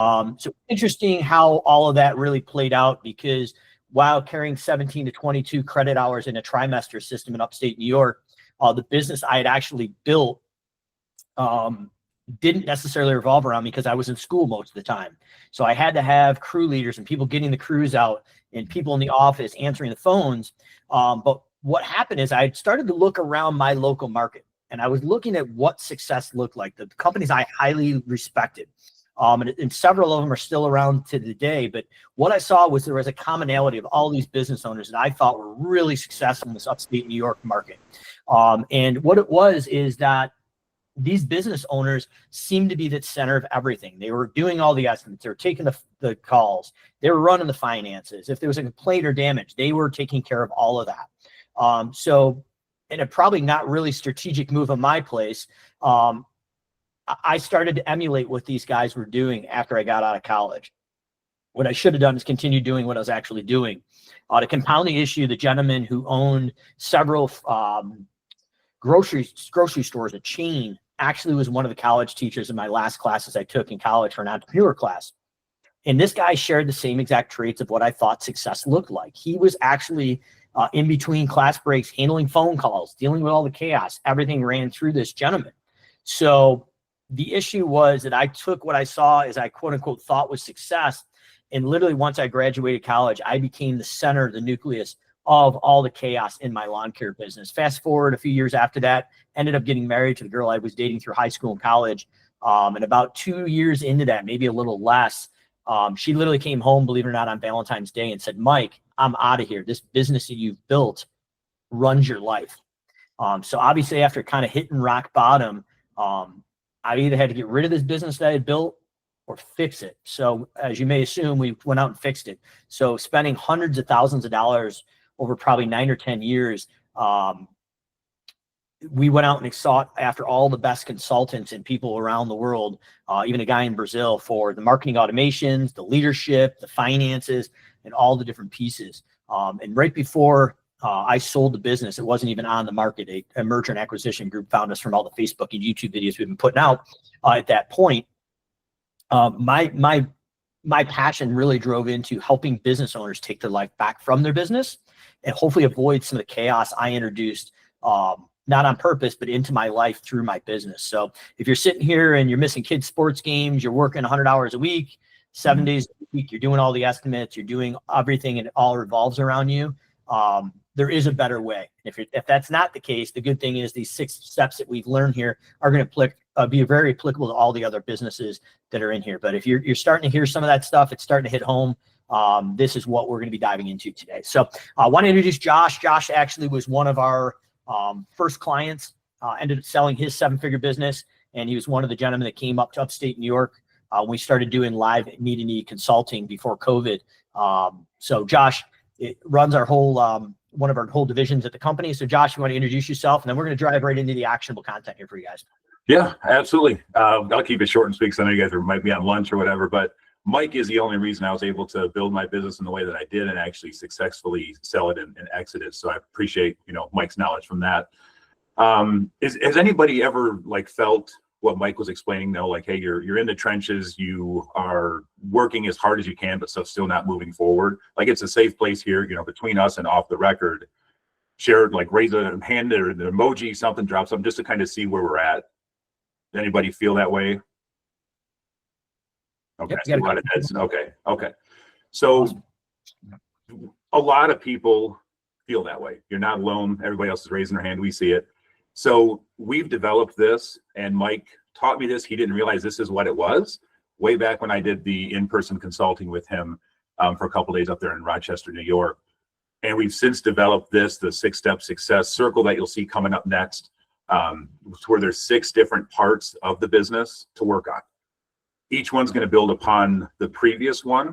So interesting how all of that really played out, because while carrying 17 to 22 credit hours in a trimester system in upstate New York, the business I had actually built didn't necessarily revolve around me because I was in school most of the time. So I had to have crew leaders and people getting the crews out and people in the office answering the phones. But what happened is I started to look around my local market, and I was looking at what success looked like, the companies I highly respected. And several of them are still around to the day. But what I saw was there was a commonality of all these business owners that I thought were really successful in this upstate New York market. And what it was is that these business owners seemed to be the center of everything. They were doing all the estimates. They were taking the calls. They were running the finances. If there was a complaint or damage, they were taking care of all of that. So in a probably not really strategic move on my place, I started to emulate what these guys were doing after I got out of college. What I should have done is continue doing what I was actually doing. To compound the issue, the gentleman who owned several grocery stores, a chain, actually was one of the college teachers in my last classes I took in college for an entrepreneur class. And this guy shared the same exact traits of what I thought success looked like. He was actually in between class breaks, handling phone calls, dealing with all the chaos. Everything ran through this gentleman. So the issue was that I took what I saw as I quote unquote thought was success. And literally once I graduated college, I became the center, the nucleus of all the chaos in my lawn care business. Fast forward a few years after that, ended up getting married to the girl I was dating through high school and college. And about 2 years into that, maybe a little less, she literally came home, believe it or not, on Valentine's Day and said, "Mike, I'm out of here. This business that you've built runs your life." So obviously after kind of hitting rock bottom, I either had to get rid of this business that I had built or fix it. So as you may assume, we went out and fixed it. So spending hundreds of thousands of dollars over probably 9 or 10 years, we went out and sought after all the best consultants and people around the world, even a guy in Brazil, for the marketing automations, the leadership, the finances, and all the different pieces. And right before I sold the business, it wasn't even on the market. A merger and acquisition group found us from all the Facebook and YouTube videos we've been putting out at that point. My passion really drove into helping business owners take their life back from their business and hopefully avoid some of the chaos I introduced, not on purpose, but into my life through my business. So if you're sitting here and you're missing kids' sports games, you're working 100 hours a week, 7 days a week, you're doing all the estimates, you're doing everything, and it all revolves around you, there is a better way. If that's not the case, the good thing is these 6 steps that we've learned here are going to be very applicable to all the other businesses that are in here. But if you're starting to hear some of that stuff, it's starting to hit home. This is what we're going to be diving into today. So I want to introduce Josh. Josh actually was one of our first clients, ended up selling his 7-figure business. And he was one of the gentlemen that came up to upstate New York when we started doing live need consulting before COVID. So Josh, it runs our whole, one of our whole divisions at the company. So Josh, you want to introduce yourself, and then we're going to drive right into the actionable content here for you guys. Yeah, absolutely. I'll keep it short and sweet because I know you guys might be on lunch or whatever, but Mike is the only reason I was able to build my business in the way that I did and actually successfully sell it and exit it. So I appreciate, Mike's knowledge from that. Has anybody ever felt what Mike was explaining though, hey, you're in the trenches, you are working as hard as you can, but stuff's still not moving forward. It's a safe place here, between us and off the record. Share, raise a hand or an emoji, something, drop something, just to kind of see where we're at. Anybody feel that way? Okay, yep, a lot of heads. Okay. So awesome. A lot of people feel that way. You're not alone. Everybody else is raising their hand. We see it. So we've developed this, and Mike taught me this. He didn't realize this is what it was way back when I did the in-person consulting with him for a couple of days up there in Rochester, New York. And we've since developed this, the 6-step success circle that you'll see coming up next, where there's 6 different parts of the business to work on. Each one's going to build upon the previous one.